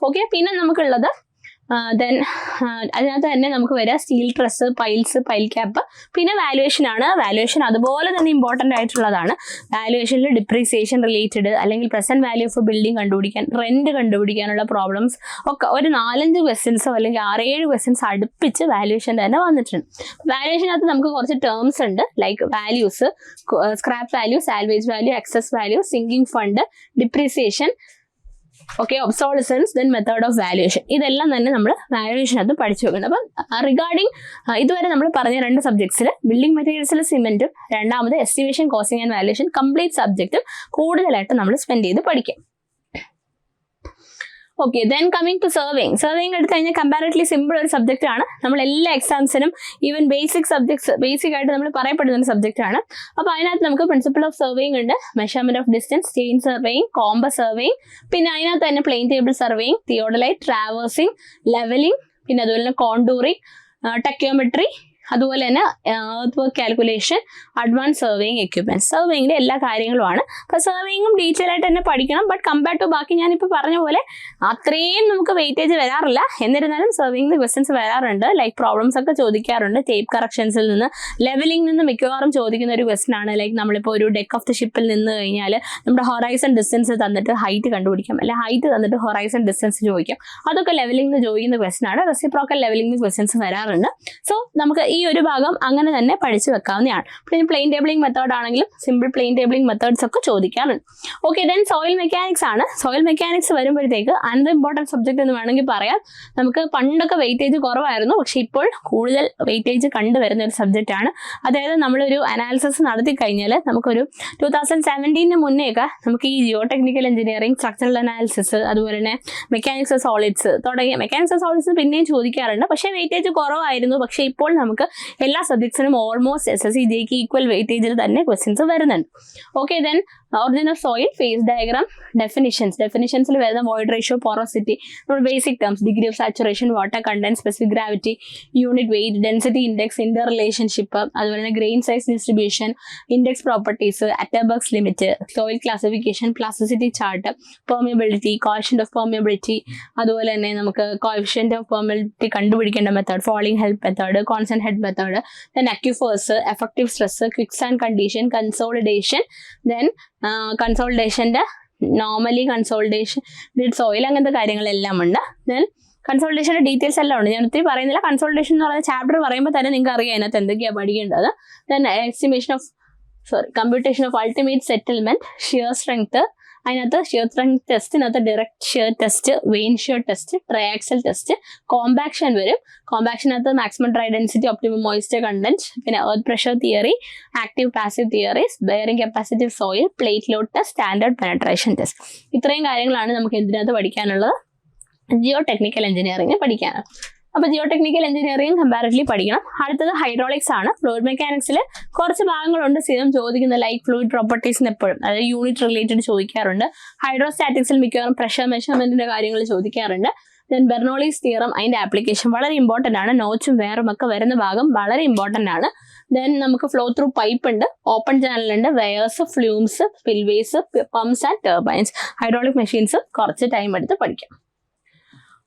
ഓക്കെ, പിന്നെ നമുക്കുള്ളത് ദെൻ അതിനകത്ത് തന്നെ നമുക്ക് വരിക steel truss, piles, pile cap, പിന്നെ വാല്യുവേഷൻ ആണ്. വാല്യുവേഷൻ അതുപോലെ തന്നെ ഇമ്പോർട്ടൻ്റ് ആയിട്ടുള്ളതാണ്. വാല്യുവേഷനിൽ ഡിപ്രീസിയേഷൻ റിലേറ്റഡ് അല്ലെങ്കിൽ പ്രസന്റ് വാല്യൂ ഓഫ് ബിൽഡിംഗ് കണ്ടുപിടിക്കാൻ, റെന്റ് കണ്ടുപിടിക്കാനുള്ള പ്രോബ്ലംസ് ഒക്കെ ഒരു 4-5 ക്വസ്റ്റ്യൻസോ അല്ലെങ്കിൽ 6-7 ക്വസ്റ്റ്യൻസ് അടുപ്പിച്ച് വാല്യുവേഷൻ തന്നെ വന്നിട്ടുണ്ട്. വാല്യുവേഷനകത്ത് നമുക്ക് കുറച്ച് ടേംസ് ഉണ്ട്, like values, scrap value, salvage value, excess value, sinking fund, depreciation, okay, obsolescence, then method of valuation. ഇതെല്ലാം തന്നെ നമ്മൾ വാല്യുവേഷനകത്ത് പഠിച്ചു വെക്കണം. അപ്പം റിഗാർഡിങ് ഇതുവരെ നമ്മൾ പറഞ്ഞ 2 സബ്ജക്ട്സിൽ ബിൽഡിംഗ് മെറ്റീരിയൽസിൽ സിമെന്റും, രണ്ടാമത് estimation, costing and valuation complete സബ്ജക്റ്റും കൂടുതലായിട്ട് നമ്മൾ സ്പെൻഡ് ചെയ്ത് പഠിക്കാം. Okay, then coming to surveying. Surveying എടുത്തു കഴിഞ്ഞാൽ കമ്പാരിറ്റീവ്ലി സിമ്പിൾ ഒരു സബ്ജക്റ്റ് ആണ്. നമ്മൾ എല്ലാ എക്സാംസിനും ഈവൻ ബേസിക് ആയിട്ട് നമ്മൾ പറയപ്പെടുന്ന ഒരു സബ്ജക്റ്റ് ആണ്. അപ്പോൾ അതിനകത്ത് നമുക്ക് പ്രിൻസിപ്പിൾ ഓഫ് സർവേയിങ് ഉണ്ട്, measurement of distance, chain surveying, compass surveying, പിന്നെ അതിനകത്ത് തന്നെ plane table surveying, theodolite, traversing, levelling, പിന്നെ അതുപോലെ തന്നെ കോണ്ടൂറിംഗ്, ടെക്യോമെട്രി, അതുപോലെ തന്നെ earth work calculation, advance surveying equipment. സർവേയിങ്ങിന്റെ എല്ലാ കാര്യങ്ങളുമാണ്. അപ്പോൾ സർവേയിങ്ങും ഡീറ്റെയിൽ ആയിട്ട് തന്നെ പഠിക്കണം. ബട്ട് കമ്പയർ ടു ബാക്കി ഞാനിപ്പോൾ പറഞ്ഞ പോലെ അത്രയും നമുക്ക് വെയിറ്റേജ് വരാറില്ല. എന്നിരുന്നാലും സർവേയിങ്ങിന് ക്വസ്റ്റ്യൻസ് വരാറുണ്ട്. ലൈക്ക് പ്രോബ്ലംസ് ഒക്കെ ചോദിക്കാറുണ്ട്. ടേപ്പ് കറക്ഷൻസിൽ നിന്ന്, ലെവലിംഗ് നിന്ന് മിക്കവാറും ചോദിക്കുന്ന ഒരു ക്വസ്റ്റൻ ആണ്. ലൈക്ക് നമ്മളിപ്പോൾ ഒരു ഡെക്ക് ഓഫ് ദി ഷിപ്പിൽ നിന്ന് കഴിഞ്ഞാൽ നമ്മുടെ ഹൊറൈസൺ ഡിസ്റ്റൻസ് തന്നിട്ട് ഹൈറ്റ് കണ്ടുപിടിക്കാം, അല്ലെ ഹൈറ്റ് തന്നിട്ട് ഹൊറൈസൺ ഡിസ്റ്റൻസ് ചോദിക്കാം. അതൊക്കെ ലെവലിംഗ് ചോദിക്കുന്ന ക്വസ്റ്റൻ ആണ്. റെസിപ്രോക്കൽ ലെവലിംഗ് ക്വസ്റ്റൻസ് വരാറുണ്ട്. സോ നമുക്ക് ഈ ഒരു ഭാഗം അങ്ങനെ തന്നെ പഠിച്ചു വെക്കാവുന്നതാണ്. പിന്നെ പ്ലെയിൻ ടേബിളിംഗ് മെത്തേഡ് ആണെങ്കിലും സിമ്പിൾ പ്ലെയിൻ ടേബിളിംഗ് മെത്തേഡ്സ് ഒക്കെ ചോദിക്കാറുണ്ട്. ഓക്കെ, ദെൻ സോയിൽ മെക്കാനിക്സ് ആണ്. സോയിൽ മെക്കാനിക്സ് വരുമ്പോഴത്തേക്ക് അനദർ ഇമ്പോർട്ടൻറ്റ് സബ്ജക്ട് എന്ന് വേണമെങ്കിൽ പറയാം. നമുക്ക് പണ്ടൊക്കെ വെയിറ്റേജ് കുറവായിരുന്നു, പക്ഷെ ഇപ്പോൾ കൂടുതൽ വെയിറ്റേജ് കണ്ടുവരുന്ന ഒരു സബ്ജക്റ്റ് ആണ്. അതായത് നമ്മളൊരു അനാലിസിസ് നടത്തി കഴിഞ്ഞാൽ നമുക്കൊരു 2017 മുന്നേയൊക്കെ നമുക്ക് ഈ Jio technical engineering, structural analysis, അതുപോലെ തന്നെ മെക്കാനിക്സ് സോളിഡ്സ് തുടങ്ങിയ മെക്കാനിക്സ് സോളിഡ്സ് പിന്നെയും ചോദിക്കാറുണ്ട്. പക്ഷേ വെയിറ്റേജ് കുറവായിരുന്നു. പക്ഷേ ഇപ്പോൾ നമുക്ക് എല്ലാ സബ്ജക്ട്സിനും ഓൾമോസ്റ്റ് SSCJക്ക് ഈക്വൽ വെയിറ്റേജിൽ തന്നെ ക്വസ്റ്റ്യൻസ് വരുന്നുണ്ട്. Okay, then origin of soil, phase diagram, definitions ൽ വരുന്ന void ratio, porosity, നമ്മുടെ basic terms, degree of saturation, water content, specific gravity, unit weight, density index, interrelationship, അതുപോലെ തന്നെ grain size distribution, index properties, Atterbuck's limit, soil classification, plasticity chart, permeability, coefficient of permeability, അതുപോലെ തന്നെ നമുക്ക് coefficient of permeability കണ്ടുപിടിക്കേണ്ട method, falling head method, constant head method, then aquifers, effective stress, quicksand condition, consolidation, then കൺസോൾട്ടേഷൻ്റെ normally consolidation soil അങ്ങനത്തെ കാര്യങ്ങളെല്ലാം ഉണ്ട്. Then കൺസോൾട്ടേഷൻ്റെ details എല്ലാം ഉണ്ട്, ഞാൻ ഒത്തിരി പറയുന്നില്ല. കൺസോൾട്ടേഷൻ എന്ന് പറയുന്ന ചാപ്റ്റർ പറയുമ്പോൾ തന്നെ നിങ്ങൾക്ക് അറിയാം അതിനകത്ത് എന്തൊക്കെയാണ് പഠിക്കേണ്ടത്. Then computation of ultimate settlement, shear strength, അതിനകത്ത് ഷിയർ സ്ട്രെങ്ത് ടെസ്റ്റിനകത്ത് direct shear test, vane shear test, triaxial test, compaction വരും. കോമ്പാക്ഷനകത്ത് maximum dry density, optimum moisture content, പിന്നെ earth pressure theory, active passive theories, bearing capacity of soil, plate load test, standard penetration test. ഇത്രയും കാര്യങ്ങളാണ് നമുക്ക് ഇതിനകത്ത് പഠിക്കാനുള്ളത്. Jio technical engineering പഠിക്കാനാണ്. അപ്പോൾ ജിയോ ടെക്നിക്കൽ എഞ്ചിനീയറിംഗ് കമ്പാരിറ്റീവ്ലി പഠിക്കണം. അടുത്തത് ഹൈഡ്രോളിക്സ് ആണ്. ഫ്ലൂയിഡ് മെക്കാനിക്സിൽ കുറച്ച് ഭാഗങ്ങളുണ്ട് സ്ഥിരം ചോദിക്കുന്ന, ലൈക്ക് ഫ്ലൂയിഡ് പ്രോപ്പർട്ടീസിന് എപ്പോഴും, അതായത് യൂണിറ്റ് റിലേറ്റഡ് ചോദിക്കാറുണ്ട്. ഹൈഡ്രോസ്റ്റാറ്റിക്സിൽ മിക്കവാറും പ്രഷർ മെഷർമെന്റിന്റെ കാര്യങ്ങൾ ചോദിക്കാറുണ്ട്. ദെൻ ബെർണോളീസ് തിയറം, അതിന്റെ ആപ്ലിക്കേഷൻ വളരെ ഇമ്പോർട്ടന്റ് ആണ്. നോച്ചും വേറും ഒക്കെ വരുന്ന ഭാഗം വളരെ ഇമ്പോർട്ടന്റ് ആണ്. ദെൻ നമുക്ക് ഫ്ലോ ത്രൂ പൈപ്പ് ഉണ്ട്, ഓപ്പൺ ചാനൽ ഉണ്ട്, weirs, flumes, spillways, pumps and turbines. Hydraulic machines കുറച്ച് ടൈം എടുത്ത് പഠിക്കാം.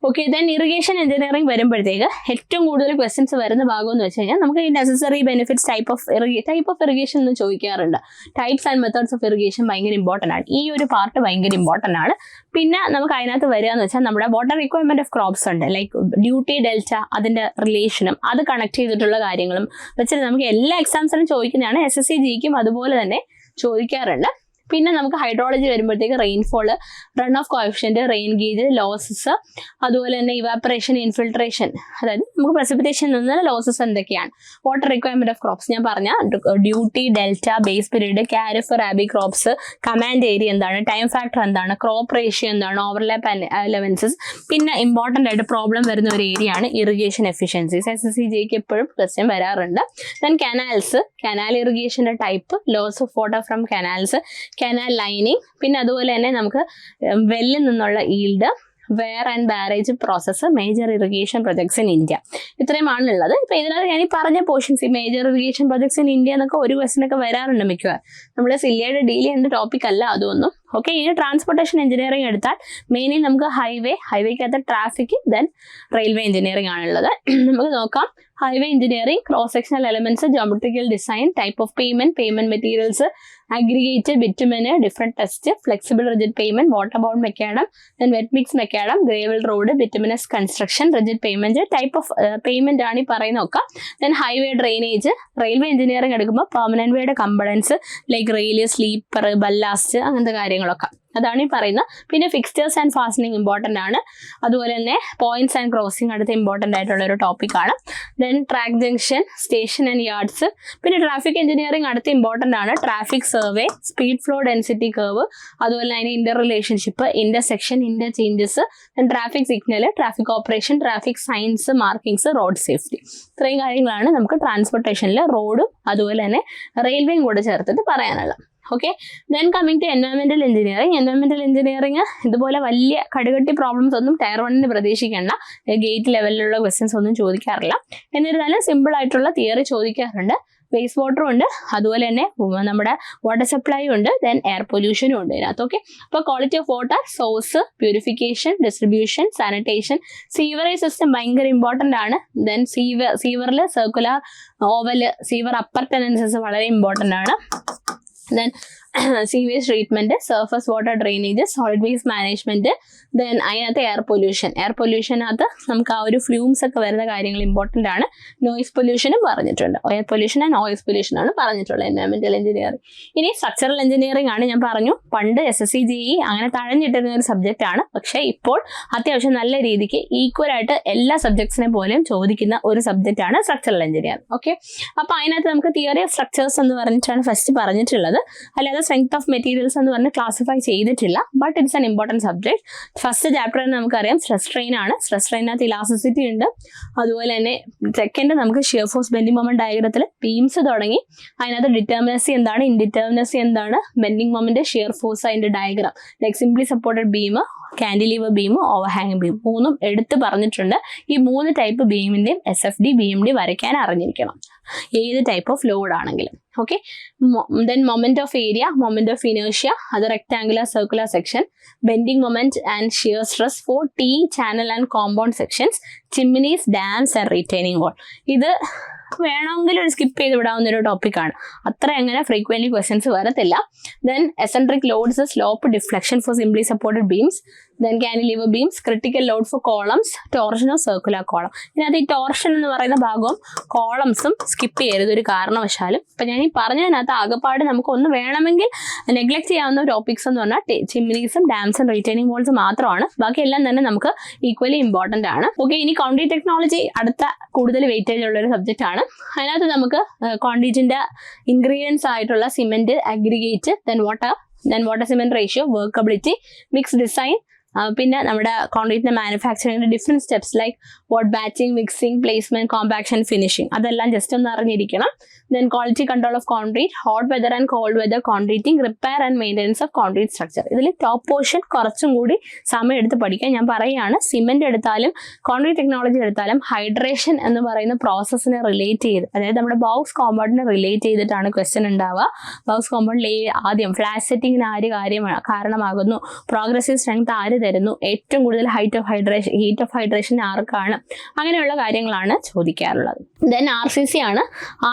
ഓക്കെ, ദെൻ ഇറിഗേഷൻ എഞ്ചിനീയറിംഗ് വരുമ്പോഴത്തേക്ക് ഏറ്റവും കൂടുതൽ ക്വസ്റ്റ്യൻസ് വരുന്ന ഭാഗം എന്ന് വെച്ച് കഴിഞ്ഞാൽ നമുക്ക് ഈ necessary benefits type of irrigation എന്ന് ചോദിക്കാറുണ്ട്. Types and methods of irrigation ഭയങ്കര ഇമ്പോർട്ടൻ്റ് ആണ്. ഈ ഒരു പാർട്ട് ഭയങ്കര ഇമ്പോർട്ടൻ്റ് ആണ്. പിന്നെ നമുക്ക് അതിനകത്ത് വരിക എന്ന് വെച്ചാൽ നമ്മുടെ വാട്ടർ റിക്വയർമെന്റ് ഓഫ് ക്രോപ്സ് ഉണ്ട്, ലൈക്ക് ഡ്യൂട്ടി ഡെൽറ്റ, അതിന്റെ റിലേഷനും അത് കണക്ട് ചെയ്തിട്ടുള്ള കാര്യങ്ങളും വെച്ചിട്ട് നമുക്ക് എല്ലാ എക്സാംസിനും ചോദിക്കുന്നതാണ്. SSC ജിക്കും അതുപോലെ തന്നെ ചോദിക്കാറുണ്ട്. പിന്നെ നമുക്ക് ഹൈഡ്രോളജി വരുമ്പോഴത്തേക്ക് rainfall, run off coefficient, rain gauge, losses, അതുപോലെ തന്നെ ഇവാപ്പറേഷൻ, ഇൻഫിൽട്രേഷൻ, അതായത് നമുക്ക് പ്രസിപ്പിറ്റേഷൻ നിന്ന് ലോസസ് എന്തൊക്കെയാണ്, വാട്ടർ റിക്വയർമെന്റ് ഓഫ് ക്രോപ്സ് ഞാൻ പറഞ്ഞ duty, delta, base period, kharif, rabi crops, command area എന്താണ്, ടൈം ഫാക്ടർ എന്താണ്, ക്രോപ്പ് റേഷ്യോ എന്താണ്, ഓവർലാപ്പ് അലവൻസസ്. പിന്നെ ഇമ്പോർട്ടൻ്റ് ആയിട്ട് പ്രോബ്ലം വരുന്ന ഒരു ഏരിയ ആണ് ഇറിഗേഷൻ എഫിഷ്യൻസീസ്. SSC ജിക്ക് എപ്പോഴും ക്വസ്റ്റ്യൻ വരാറുണ്ട്. ദെൻ കനാൽസ്, കനാൽ ഇറിഗേഷന്റെ type, loss of water from canals, canal lining, പിന്നെ അതുപോലെ തന്നെ നമുക്ക് വെല്ലിൽ നിന്നുള്ള yield, weir and barrage process, major irrigation projects in India. ഇത്രയുമാണുള്ളത്. ഇപ്പൊ ഇതിനകത്ത് ഞാൻ ഈ പറഞ്ഞ പോർഷൻസ്, ഈ major irrigation projects in India എന്നൊക്കെ ഒരു ക്വസ്റ്റ്യൻ ഒക്കെ വരാറുണ്ട് മിക്കവാറും. നമ്മൾ സില്ലിയുടെ ഡീൽ ചെയ്യേണ്ട ടോപ്പിക് അല്ല അതൊന്നും. ഓക്കെ, ഇനി ട്രാൻസ്പോർട്ടേഷൻ എഞ്ചിനീയറിംഗ് എടുത്താൽ മെയിൻലി നമുക്ക് ഹൈവേക്കകത്ത് ട്രാഫിക്, ദെൻ റെയിൽവേ എഞ്ചിനീയറിംഗ് ആണുള്ളത്. നമുക്ക് നോക്കാം. Highway engineering, cross sectional elements, geometrical design, type of pavement materials, aggregate, bitumen, different test, flexible rigid pavement, water bound macadam, then wet mix macadam, gravel road, bituminous construction, rigid pavement, type of pavement ആണ് ഈ പറയുന്നതൊക്കെ. Then highway drainage, railway engineering എടുക്കുമ്പോൾ permanent വേയുടെ components like rail, sleeper, ballast, അങ്ങനത്തെ കാര്യങ്ങളൊക്കെ അതാണ് ഈ പറയുന്നത്. പിന്നെ ഫിക്സ്റ്റേഴ്സ് ആൻഡ് ഫാസ്റ്റനിങ് ഇമ്പോർട്ടൻ്റ് ആണ്. അതുപോലെ തന്നെ പോയിന്റ്സ് ആൻഡ് ക്രോസിംഗ് അടുത്ത ഇമ്പോർട്ടൻ്റ് ആയിട്ടുള്ള ഒരു ടോപ്പിക്കാണ്. Then track junction, station and yards. പിന്നെ ട്രാഫിക് എഞ്ചിനീയറിംഗ് അടുത്ത ഇമ്പോർട്ടൻ്റ് ആണ്. Traffic survey, speed flow density curve, അതുപോലെ അതിന് interrelationship, intersection, interchanges, then traffic signal, traffic operation, traffic science, markings, road safety. ഇത്രയും കാര്യങ്ങളാണ് നമുക്ക് ട്രാൻസ്പോർട്ടേഷനിൽ റോഡും അതുപോലെ തന്നെ റെയിൽവേയും കൂടെ ചേർത്തിട്ട് പറയാനുള്ളത്. Okay, then coming to എൻവയോൺമെന്റൽ engineering. എൻവയോൺമെന്റൽ engineering ഇതുപോലെ വലിയ കടുകട്ടി പ്രോബ്ലംസ് ഒന്നും ടയർ 1 പ്രതീക്ഷിക്കേണ്ട. ഗേറ്റ് ലെവലിലുള്ള ക്വസ്റ്റ്യൻസ് ഒന്നും ചോദിക്കാറില്ല. എന്നിരുന്നാലും സിമ്പിൾ ആയിട്ടുള്ള തിയറി ചോദിക്കാറുണ്ട്. വേസ്റ്റ് വാട്ടറും ഉണ്ട്, അതുപോലെ തന്നെ നമ്മുടെ വാട്ടർ സപ്ലൈയും ഉണ്ട്, ദെൻ എയർ പൊല്യൂഷനും ഉണ്ട് ഇതിനകത്ത്. ഓക്കെ, അപ്പോൾ quality of water, source, purification, distribution, sanitation, sewerage system ഭയങ്കര ഇമ്പോർട്ടൻ്റ് ആണ്. ദെൻ സീവറിൽ സർക്കുലർ, ഓവൽ, സീവർ അപ്പർട്ടനൻസസ് വളരെ ഇമ്പോർട്ടൻ്റ് ആണ്. Then sewage treatment, surface water drainage, solid waste management, then അതിനകത്ത് എയർ പൊല്യൂഷനകത്ത് നമുക്ക് ആ ഒരു ഫ്ലൂംസ് ഒക്കെ വരുന്ന കാര്യങ്ങൾ ഇമ്പോർട്ടൻ്റ് ആണ്. നോയിസ് പൊല്യൂഷനും പറഞ്ഞിട്ടുണ്ട്. Air pollution and noise pollution ആണ് പറഞ്ഞിട്ടുള്ളത് എൻവയോൺമെന്റൽ എഞ്ചിനീയറിംഗ്. ഇനി സ്ട്രക്ചറൽ എഞ്ചിനീയറിംഗ് ആണ്. ഞാൻ പറഞ്ഞു പണ്ട് SSC GE അങ്ങനെ തഴഞ്ഞിട്ടിരുന്ന ഒരു സബ്ജക്റ്റ് ആണ്. പക്ഷേ ഇപ്പോൾ അത്യാവശ്യം നല്ല രീതിക്ക് ഈക്വൽ ആയിട്ട് എല്ലാ സബ്ജക്ട്സിനെ പോലെയും ചോദിക്കുന്ന ഒരു സബ്ജക്റ്റ് ആണ് സ്ട്രക്ചറൽ എഞ്ചിനീയറിംഗ്. ഓക്കെ, അപ്പോൾ അതിനകത്ത് നമുക്ക് തിയറി ഓഫ് സ്ട്രക്ചേഴ്സ് എന്ന് പറഞ്ഞിട്ടാണ് ഫസ്റ്റ് പറഞ്ഞിട്ടുള്ളത്. അല്ലാതെ സ്ട്രെങ്ത് ഓഫ് മെറ്റീരിയൽസ് എന്ന് പറഞ്ഞ് ക്ലാസിഫൈ ചെയ്തിട്ടില്ല, but it's an important subject. First chapter നമുക്കറിയാം സ്ട്രെസ് സ്ട്രെയിൻ ആണ്. സ്ട്രെസ് സ്ട്രെയിനകത്ത് ഇലാസ്റ്റിസിറ്റി ഉണ്ട്. അതുപോലെ തന്നെ സെക്കൻഡ് നമുക്ക് ഷിയർ ഫോഴ്സ് ബെൻഡിങ് മൊമെന്റ് ഡയഗ്രത്തിൽ ബീംസ് തുടങ്ങി. അതിനകത്ത് ഡിറ്റർമിനസി എന്താണ്, ഇൻഡിറ്റർമിനസി എന്താണ്, ബെൻഡിങ് മൊമെന്റ്, ഷിയർ ഫോഴ്സ്, അതിന്റെ diagram, like simply supported beam, cantilever beam, overhang beam, മൂന്നും എടുത്ത് പറഞ്ഞിട്ടുണ്ട്. ഈ 3 ടൈപ്പ് ബീമിന്റെയും SFD BMD വരയ്ക്കാൻ അറിഞ്ഞിരിക്കണം, ഏത് ടൈപ്പ് ഓഫ് ലോഡ് ആണെങ്കിലും. Okay, then moment of area, moment of inertia, അത് rectangular circular section, bending moment and shear stress for T channel and compound sections, chimneys, dams and retaining wall. ഇത് വേണമെങ്കിൽ ഒരു skip ചെയ്ത് വിടാവുന്ന ഒരു ടോപ്പിക്കാണ്. അത്ര അങ്ങനെ ഫ്രീക്വന്റ്ലി ക്വസ്റ്റ്യൻസ് വരത്തില്ല. Then eccentric loads, slope, deflection for simply supported beams, then cantilever beams, critical load for columns, torsion of circular column. ഇതിനകത്ത് ഈ ടോർഷൻ എന്ന് പറയുന്ന ഭാഗവും കോളംസും സ്കിപ്പ് ചെയ്യരുത് ഒരു കാരണവശാലും. ഇപ്പം ഞാൻ ഈ പറഞ്ഞതിനകത്ത് ആകെപ്പാട് നമുക്ക് ഒന്ന് വേണമെങ്കിൽ നെഗ്ലക്ട് ചെയ്യാവുന്ന ടോപ്പിക്സ് എന്ന് പറഞ്ഞാൽ ചിമ്മിനീസും ഡാംസും റീറ്റെയിനിങ് വാൾസ് മാത്രമാണ്. ബാക്കിയെല്ലാം തന്നെ നമുക്ക് ഈക്വലി ഇമ്പോർട്ടൻ്റ് ആണ്. ഓക്കെ, ഇനി കോൺക്രീറ്റ് ടെക്നോളജി അടുത്ത കൂടുതൽ വെയിറ്റേജ് ഉള്ള ഒരു സബ്ജക്റ്റ് ആണ്. അതിനകത്ത് നമുക്ക് കോൺക്രീറ്റിന്റെ ഇൻഗ്രീഡിയൻസ് ആയിട്ടുള്ള cement, aggregate, then water cement ratio, workability, mix design, പിന്നെ നമ്മുടെ കോൺക്രീറ്റിന്റെ മാനുഫാക്ചറിങ്ങിന്റെ different steps like what batching, mixing, placement, compaction, finishing, അതെല്ലാം ജസ്റ്റ് ഒന്ന് അറിഞ്ഞിരിക്കണം. Then quality control of concrete, hot weather and cold weather concreting, repair and maintenance of concrete structure. ഇതിൽ top portion കുറച്ചും കൂടി സമയം എടുത്ത് പഠിക്കാൻ ഞാൻ പറയുകയാണ്. സിമെന്റ് എടുത്താലും കോൺക്രീറ്റ് ടെക്നോളജി എടുത്താലും ഹൈഡ്രേഷൻ എന്ന് പറയുന്ന പ്രോസസ്സിനെ റിലേറ്റ് ചെയ്ത്, അതായത് നമ്മുടെ ബോക്സ് കോമ്പൗണ്ടിനെ റിലേറ്റ് ചെയ്തിട്ടാണ് ക്വസ്റ്റ്യൻ ഉണ്ടാവുക. ബോക്സ് കോമ്പൗണ്ടിൽ ആദ്യം ഫ്ലാഷ് സെറ്റിങ്ങിന് ആര് കാരണമാകുന്നു, പ്രോഗ്രസീവ് സ്ട്രെങ്ത് ആര് തരുന്നു, ഏറ്റവും കൂടുതൽ ഹീറ്റ് ഓഫ് ഹൈഡ്രേഷൻ ആർക്കാണ്, അങ്ങനെയുള്ള കാര്യങ്ങളാണ് ചോദിക്കാറുള്ളത്. ദെൻ RCC ആണ്.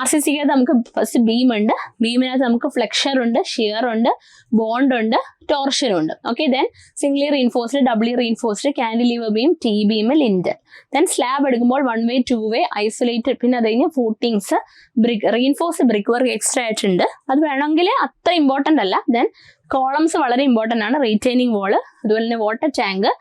RCCക്ക് നമുക്ക് ഫസ്റ്റ് ബീം ഉണ്ട്. ബീമിനകത്ത് നമുക്ക് ഫ്ലെക്ഷൻ ഉണ്ട്, ഷിയർ ഉണ്ട്, ബോണ്ട് ഉണ്ട്, ടോർഷൻ ഉണ്ട്. Okay, then singly reinforced, doubly reinforced, cantilever beam, T beam, lintel. Then slab എടുക്കുമ്പോൾ 1 way 2 way ഐസൊലേറ്റഡ്, പിന്നെ അത് കഴിഞ്ഞ് footings, reinforced brick work extra ആയിട്ടുണ്ട്. അത് വേണമെങ്കിൽ അത്ര ഇമ്പോർട്ടൻ്റ് അല്ല. ദെൻ കോളംസ് വളരെ ഇമ്പോർട്ടൻ്റ് ആണ്, റീറ്റെയിനിങ് വാള്, അതുപോലെ തന്നെ വാട്ടർ ടാങ്ക്,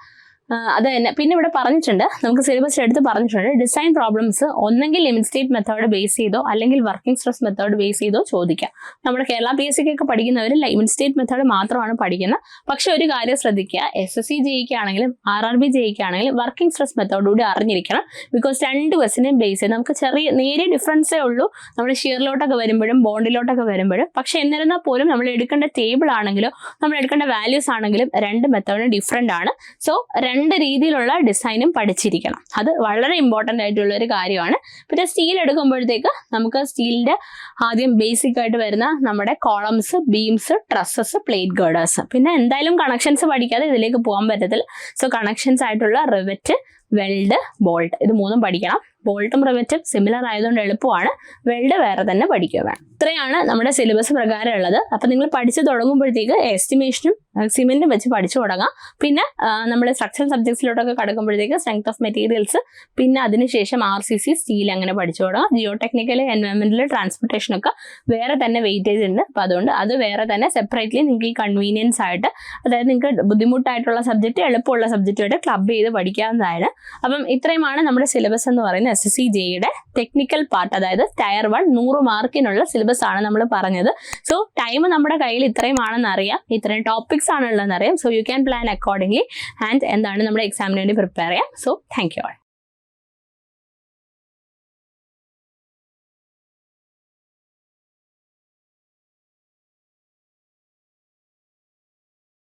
അത് തന്നെ. പിന്നെ ഇവിടെ പറഞ്ഞിട്ടുണ്ട്, നമുക്ക് സിലബസ് എടുത്ത് പറഞ്ഞിട്ടുണ്ട്, ഡിസൈൻ പ്രോബ്ലംസ് ഒന്നെങ്കിൽ ലിമിറ്റ് സ്റ്റേറ്റ് മെത്തേഡ് ബേസ് ചെയ്തോ അല്ലെങ്കിൽ വർക്കിംഗ് സ്ട്രെസ് മെത്തേഡ് ബേസ് ചെയ്തോ ചോദിക്കാം. നമ്മുടെ കേരള PSC ഒക്കെ പഠിക്കുന്നവർ ലിമിറ്റ് സ്റ്റേറ്റ് മെത്തേഡ് മാത്രമാണ് പഠിക്കുന്നത്. പക്ഷെ ഒരു കാര്യം ശ്രദ്ധിക്കുക, SSC JEക്ക് ആണെങ്കിലും RRB JEക്ക് ആണെങ്കിലും വർക്കിംഗ് സ്ട്രെസ് മെത്തേഡ് കൂടി അറിഞ്ഞിരിക്കണം. ബിക്കോസ് 2 ക്വസ്റ്റിനെയും ബേസ് ചെയ്ത് നമുക്ക് നേരിയ ഡിഫറൻസേ ഉള്ളൂ നമ്മൾ ഷിയറിലോട്ടൊക്കെ വരുമ്പോഴും ബോണ്ടിലോട്ടൊക്കെ വരുമ്പോഴും. പക്ഷെ എന്നിരുന്നാൽ പോലും നമ്മൾ എടുക്കേണ്ട ടേബിൾ ആണെങ്കിലോ നമ്മൾ എടുക്കേണ്ട വാല്യൂസ് ആണെങ്കിലും 2 മെത്തേഡും ഡിഫറെൻ്റ് ആണ്. സോ 2 രീതിയിലുള്ള ഡിസൈനും പഠിച്ചിരിക്കണം. അത് വളരെ ഇമ്പോർട്ടൻ്റ് ആയിട്ടുള്ള ഒരു കാര്യമാണ്. പിന്നെ സ്റ്റീൽ എടുക്കുമ്പോഴത്തേക്ക് നമുക്ക് സ്റ്റീലിന്റെ ആദ്യം ബേസിക് ആയിട്ട് വരുന്ന നമ്മുടെ കോളംസ്, ബീംസ്, ട്രസ്സസ്, പ്ലേറ്റ് ഗേർഡേഴ്സ്. പിന്നെ എന്തായാലും കണക്ഷൻസ് പഠിക്കാതെ ഇതിലേക്ക് പോകാൻ പറ്റത്തില്ല. സോ കണക്ഷൻസ് ആയിട്ടുള്ള റിവറ്റ്, വെൽഡ്, ബോൾട്ട്, ഇത് 3ഉം പഠിക്കണം. ബോൾട്ടും റിവറ്റും സിമിലർ ആയതുകൊണ്ട് എളുപ്പമാണ്. വെൽഡ് വേറെ തന്നെ പഠിക്കുക വേണം. ഇത്രയാണ് നമ്മുടെ സിലബസ് പ്രകാരം ഉള്ളത്. അപ്പം നിങ്ങൾ പഠിച്ചു തുടങ്ങുമ്പോഴത്തേക്ക് എസ്റ്റിമേഷനും സിമെന്റും വെച്ച് പഠിച്ചു തുടങ്ങാം. പിന്നെ നമ്മൾ സ്ട്രക്ചറൽ സബ്ജക്ട്സിലോട്ടൊക്കെ കടക്കുമ്പോഴത്തേക്ക് സ്ട്രെങ്ത് ഓഫ് മെറ്റീരിയൽസ്, പിന്നെ അതിനുശേഷം RCC, സ്റ്റീൽ അങ്ങനെ പഠിച്ചു തുടങ്ങാം. ജിയോ ടെക്നിക്കൽ, എൻവയോൺമെന്റൽ, ട്രാൻസ്പോർട്ടേഷൻ ഒക്കെ വേറെ തന്നെ വെയിറ്റേജ് ഉണ്ട്. അപ്പം അതുകൊണ്ട് അത് വേറെ തന്നെ സെപ്പറേറ്റ്ലി നിങ്ങൾക്ക് ഈ കൺവീനിയൻസ് ആയിട്ട്, അതായത് നിങ്ങൾക്ക് ബുദ്ധിമുട്ടായിട്ടുള്ള സബ്ജക്റ്റ് എളുപ്പമുള്ള സബ്ജക്റ്റുമായിട്ട് ക്ലബ് ചെയ്ത് പഠിക്കാവുന്നതാണ്. അപ്പം ഇത്രയുമാണ് നമ്മുടെ സിലബസ് എന്ന് പറയുന്നത്. SSC JEയുടെ ടെക്നിക്കൽ പാർട്ട്, അതായത് ടയർ 1 100 മാർക്കിനുള്ള സിലബസ് ആണ് നമ്മൾ പറഞ്ഞത്. സോ ടൈം നമ്മുടെ കയ്യിൽ ഇത്രയുമാണെന്ന് അറിയാം, ഇത്രയും ടോപ്പിക്സ് ആണുള്ളതെന്ന് അറിയാം. So you can plan accordingly and എന്താണ് നമ്മുടെ എക്സാമിന് വേണ്ടി പ്രിപ്പയർ ചെയ്യാം. So thank you all.